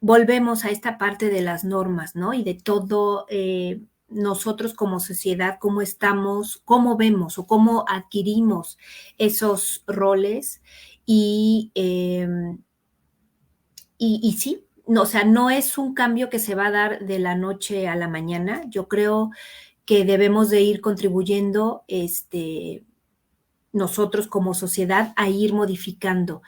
volvemos a esta parte de las normas, ¿no? Y de todo, nosotros como sociedad, cómo estamos, cómo vemos o cómo adquirimos esos roles y sí, no, o sea, no es un cambio que se va a dar de la noche a la mañana. Yo creo que debemos de ir contribuyendo, nosotros como sociedad a ir modificando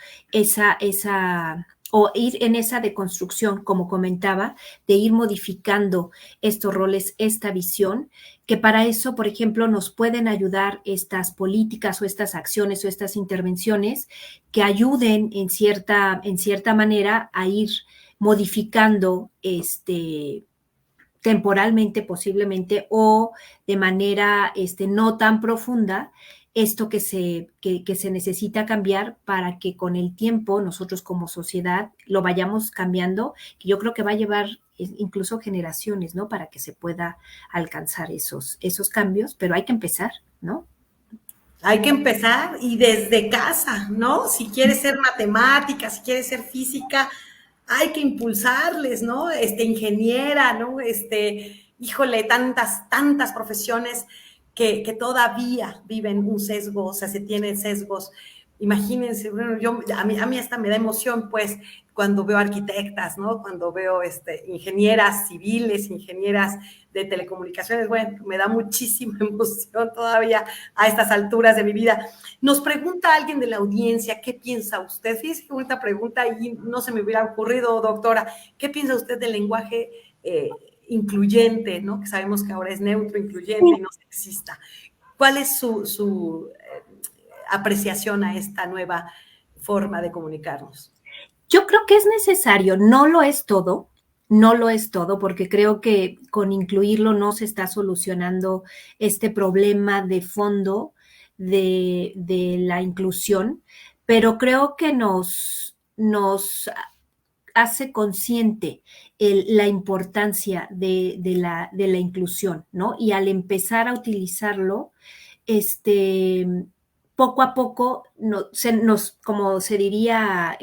o ir en esa deconstrucción, como comentaba, de ir modificando estos roles, esta visión, que para eso, por ejemplo, nos pueden ayudar estas políticas o estas acciones o estas intervenciones que ayuden en cierta manera a ir modificando temporalmente posiblemente o de manera no tan profunda esto que se necesita cambiar para que con el tiempo nosotros como sociedad lo vayamos cambiando, que yo creo que va a llevar incluso generaciones, ¿no? Para que se pueda alcanzar esos cambios, pero hay que empezar, ¿no? Hay que empezar y desde casa, ¿no? Si quieres ser matemática, si quieres ser física, hay que impulsarles, ¿no? Ingeniera, ¿no? Híjole, tantas profesiones que todavía viven un sesgo, o sea, se tienen sesgos. Imagínense, bueno, a mí hasta me da emoción, pues, cuando veo arquitectas, ¿no? Cuando veo ingenieras civiles, ingenieras de telecomunicaciones, bueno, me da muchísima emoción todavía a estas alturas de mi vida. Nos pregunta alguien de la audiencia, ¿qué piensa usted? Fíjese qué bonita pregunta y no se me hubiera ocurrido, doctora. ¿Qué piensa usted del lenguaje incluyente, ¿no? Que sabemos que ahora es neutro, incluyente y no sexista. ¿Cuál es su apreciación a esta nueva forma de comunicarnos? Yo creo que es necesario, no lo es todo, No lo es todo, porque creo que con incluirlo no se está solucionando este problema de fondo de la inclusión, pero creo que nos hace consciente la importancia de la inclusión, ¿no? Y al empezar a utilizarlo, este, poco a poco, como se diría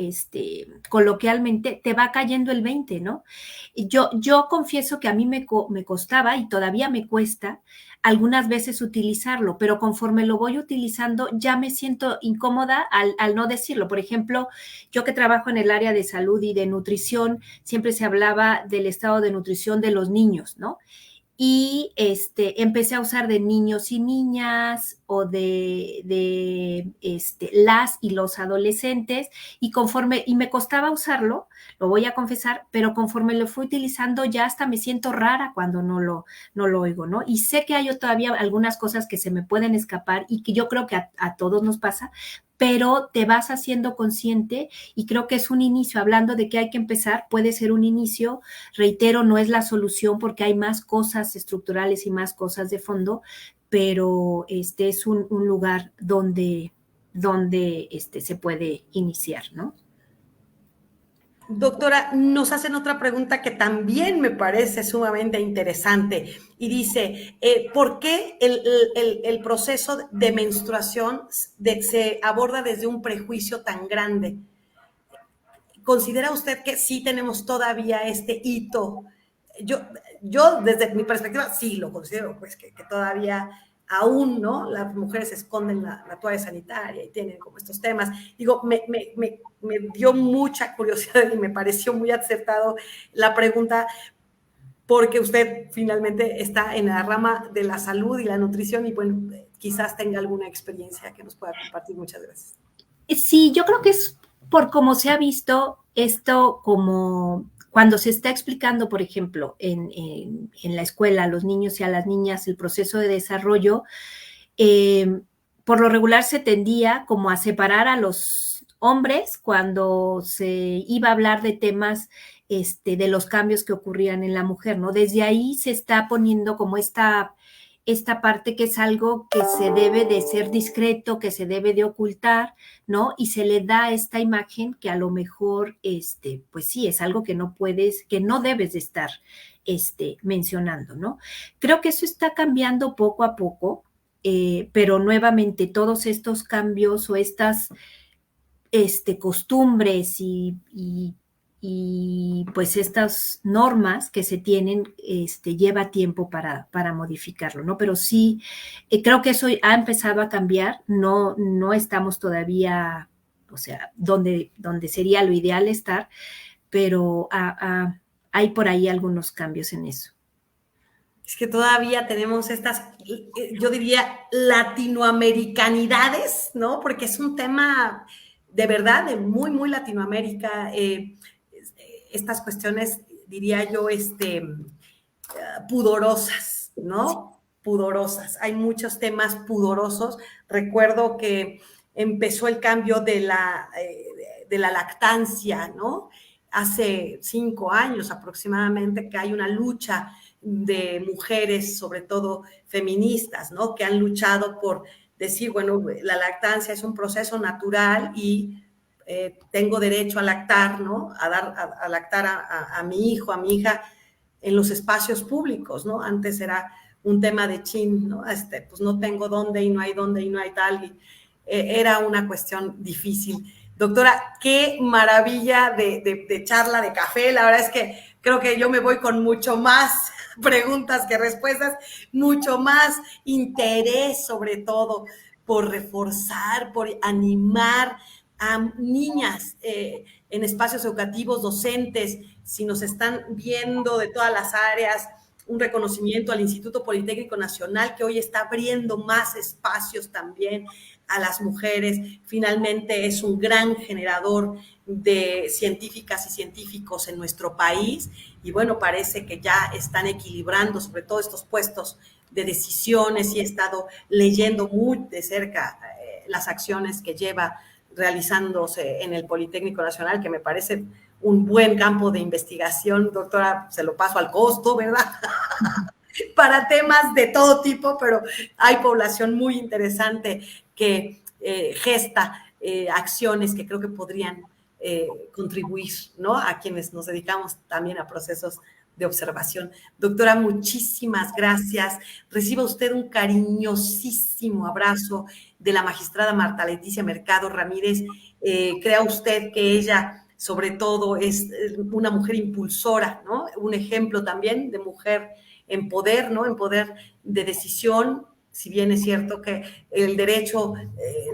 coloquialmente, te va cayendo el 20, ¿no? Y yo confieso que a mí me costaba y todavía me cuesta algunas veces utilizarlo, pero conforme lo voy utilizando ya me siento incómoda al no decirlo. Por ejemplo, yo que trabajo en el área de salud y de nutrición, siempre se hablaba del estado de nutrición de los niños, ¿no? Y empecé a usar de niños y niñas o de las y los adolescentes y me costaba usarlo, lo voy a confesar, pero conforme lo fui utilizando ya hasta me siento rara cuando no lo oigo, ¿no? Y sé que hay todavía algunas cosas que se me pueden escapar y que yo creo que a todos nos pasa, pero te vas haciendo consciente y creo que es un inicio, hablando de que hay que empezar, puede ser un inicio. Reitero, no es la solución porque hay más cosas estructurales y más cosas de fondo, pero este es un lugar donde se puede iniciar, ¿no? Doctora, nos hacen otra pregunta que también me parece sumamente interesante y dice, ¿por qué el proceso de menstruación se aborda desde un prejuicio tan grande? ¿Considera usted que sí tenemos todavía este hito? Yo, yo desde mi perspectiva sí lo considero, pues que todavía aún, ¿no? Las mujeres esconden la toalla sanitaria y tienen como estos temas. Digo, me dio mucha curiosidad y me pareció muy acertado la pregunta porque usted finalmente está en la rama de la salud y la nutrición y bueno, quizás tenga alguna experiencia que nos pueda compartir. Muchas gracias. Sí, yo creo que es por cómo se ha visto esto como cuando se está explicando, por ejemplo, en la escuela a los niños y a las niñas el proceso de desarrollo, eh, por lo regular se tendía como a separar a los hombres cuando se iba a hablar de temas de los cambios que ocurrían en la mujer, ¿no? Desde ahí se está poniendo como esta parte que es algo que se debe de ser discreto, que se debe de ocultar, ¿no? Y se le da esta imagen que a lo mejor, pues sí, es algo que no puedes, que no debes de estar, mencionando, ¿no? Creo que eso está cambiando poco a poco, pero nuevamente todos estos cambios o estas costumbres y pues estas normas que se tienen, lleva tiempo para modificarlo, ¿no? Pero sí, creo que eso ha empezado a cambiar, no estamos todavía, o sea, donde sería lo ideal estar, pero hay por ahí algunos cambios en eso. Es que todavía tenemos estas, yo diría, latinoamericanidades, ¿no? Porque es un tema de verdad de muy, muy Latinoamérica. Estas cuestiones, diría yo, pudorosas, ¿no? Pudorosas. Hay muchos temas pudorosos. Recuerdo que empezó el cambio de la lactancia, ¿no? Hace 5 años aproximadamente que hay una lucha de mujeres, sobre todo feministas, ¿no? Que han luchado por decir, bueno, la lactancia es un proceso natural y tengo derecho a lactar, ¿no? A lactar a mi hijo, a mi hija en los espacios públicos, ¿no? Antes era un tema de chin, ¿no? Pues no tengo dónde y no hay dónde y no hay tal. Y, era una cuestión difícil. Doctora, qué maravilla de charla, de café. La verdad es que creo que yo me voy con mucho más preguntas que respuestas, mucho más interés sobre todo por reforzar, por animar a niñas en espacios educativos, docentes, si nos están viendo de todas las áreas, un reconocimiento al Instituto Politécnico Nacional, que hoy está abriendo más espacios también a las mujeres. Finalmente es un gran generador de científicas y científicos en nuestro país y bueno, parece que ya están equilibrando sobre todo estos puestos de decisiones y he estado leyendo muy de cerca las acciones que lleva realizándose en el Politécnico Nacional, que me parece un buen campo de investigación, doctora, se lo paso al costo, ¿verdad? Para temas de todo tipo, pero hay población muy interesante que gesta acciones que creo que podrían contribuir, ¿no? A quienes nos dedicamos también a procesos de observación. Doctora, muchísimas gracias. Reciba usted un cariñosísimo abrazo de la magistrada Marta Leticia Mercado Ramírez. Crea usted que ella, sobre todo, es una mujer impulsora, ¿no? Un ejemplo también de mujer en poder, ¿no? En poder de decisión, si bien es cierto que el derecho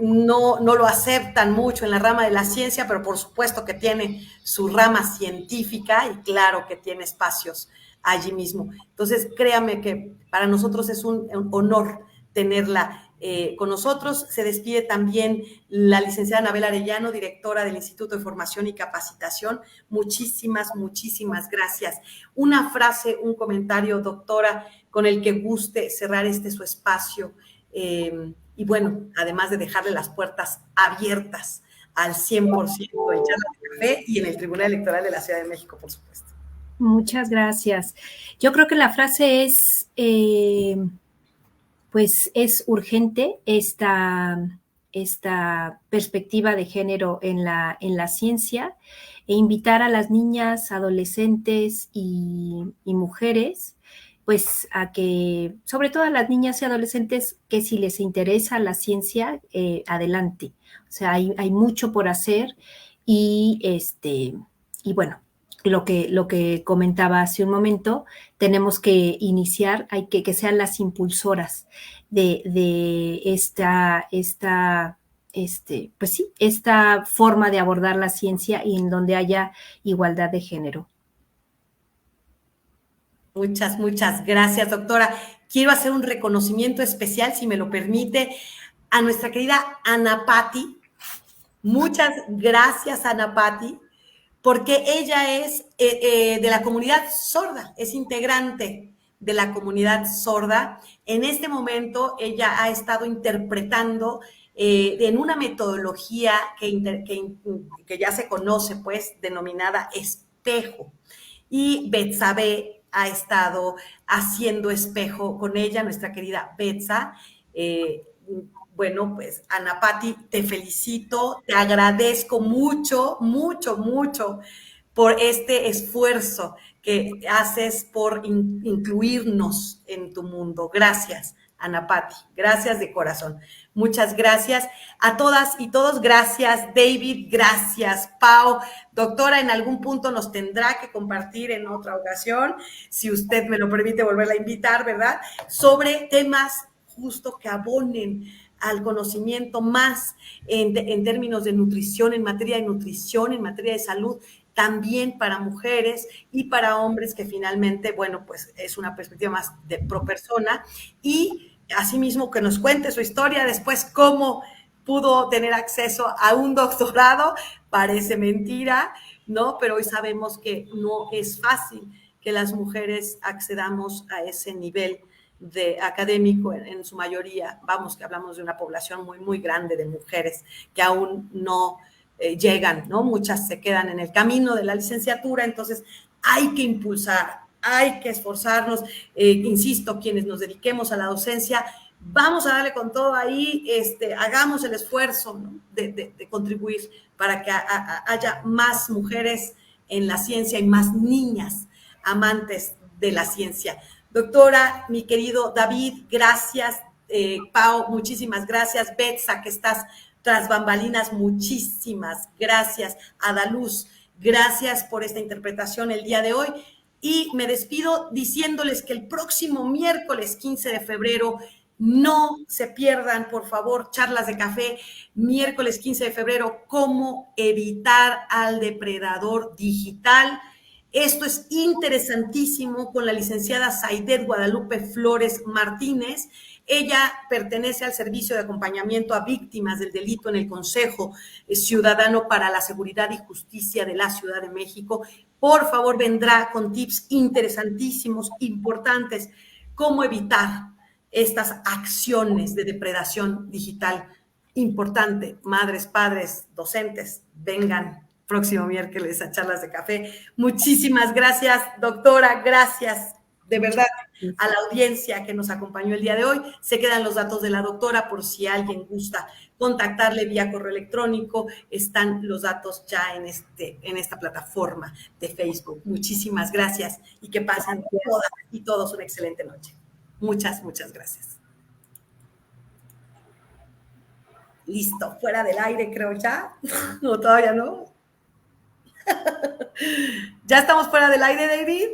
no lo aceptan mucho en la rama de la ciencia, pero por supuesto que tiene su rama científica y claro que tiene espacios allí mismo. Entonces, créame que para nosotros es un honor tenerla con nosotros. Se despide también la licenciada Anabel Arellano, directora del Instituto de Formación y Capacitación. Muchísimas, muchísimas gracias. Una frase, un comentario, doctora, con el que guste cerrar su espacio. Y bueno, además de dejarle las puertas abiertas al 100% en Charlas de Café y en el Tribunal Electoral de la Ciudad de México, por supuesto. Muchas gracias. Yo creo que la frase es, pues es urgente esta perspectiva de género en la ciencia e invitar a las niñas, adolescentes y mujeres, pues a que, sobre todo a las niñas y adolescentes, que si les interesa la ciencia, adelante. O sea, hay mucho por hacer y y bueno, lo que comentaba hace un momento, tenemos que iniciar, hay que sean las impulsoras de pues sí, esta forma de abordar la ciencia y en donde haya igualdad de género. Muchas, muchas gracias, doctora. Quiero hacer un reconocimiento especial, si me lo permite, a nuestra querida Ana Patti. Muchas gracias, Ana Patti, porque ella es de la comunidad sorda, es integrante de la comunidad sorda. En este momento ella ha estado interpretando en una metodología que ya se conoce, pues, denominada espejo. Y Betsabe ha estado haciendo espejo con ella, nuestra querida Betsa. Bueno, pues Ana Patti, te felicito, te agradezco mucho, mucho, mucho por este esfuerzo que haces por incluirnos en tu mundo. Gracias, Ana Patti, gracias de corazón. Muchas gracias a todas y todos. Gracias, David, gracias, Pau. Doctora, en algún punto nos tendrá que compartir en otra ocasión, si usted me lo permite volverla a invitar, ¿verdad? Sobre temas justo que abonen al conocimiento más en términos de nutrición, en materia de nutrición, en materia de salud, también para mujeres y para hombres, que finalmente, bueno, pues es una perspectiva más de pro persona. Y asimismo que nos cuente su historia después, cómo pudo tener acceso a un doctorado. Parece mentira, ¿no? Pero hoy sabemos que no es fácil que las mujeres accedamos a ese nivel de académico en su mayoría. Vamos, que hablamos de una población muy, muy grande de mujeres que aún no llegan, ¿no? Muchas se quedan en el camino de la licenciatura, entonces hay que impulsar, hay que esforzarnos, insisto, quienes nos dediquemos a la docencia, vamos a darle con todo ahí, hagamos el esfuerzo, ¿no? de contribuir para que haya más mujeres en la ciencia y más niñas amantes de la ciencia. Doctora, mi querido David, gracias. Pau, muchísimas gracias. Betsa, que estás tras bambalinas, muchísimas gracias. Adaluz, gracias por esta interpretación el día de hoy. Y me despido diciéndoles que el próximo miércoles 15 de febrero, no se pierdan, por favor, charlas de café, miércoles 15 de febrero, cómo evitar al depredador digital. Esto es interesantísimo con la licenciada Saidet Guadalupe Flores Martínez. Ella pertenece al Servicio de Acompañamiento a Víctimas del Delito en el Consejo Ciudadano para la Seguridad y Justicia de la Ciudad de México. Por favor, vendrá con tips interesantísimos, importantes, cómo evitar estas acciones de depredación digital. Importante, madres, padres, docentes, vengan próximo miércoles a Charlas de Café. Muchísimas gracias, doctora, gracias de verdad a la audiencia que nos acompañó el día de hoy. Se quedan los datos de la doctora por si alguien gusta contactarle vía correo electrónico. Están los datos ya en esta plataforma de Facebook. Muchísimas gracias y que pasen todas y todos una excelente noche. Muchas, muchas gracias. Listo, fuera del aire creo ya. No, todavía no. ¿Ya estamos fuera del aire, David?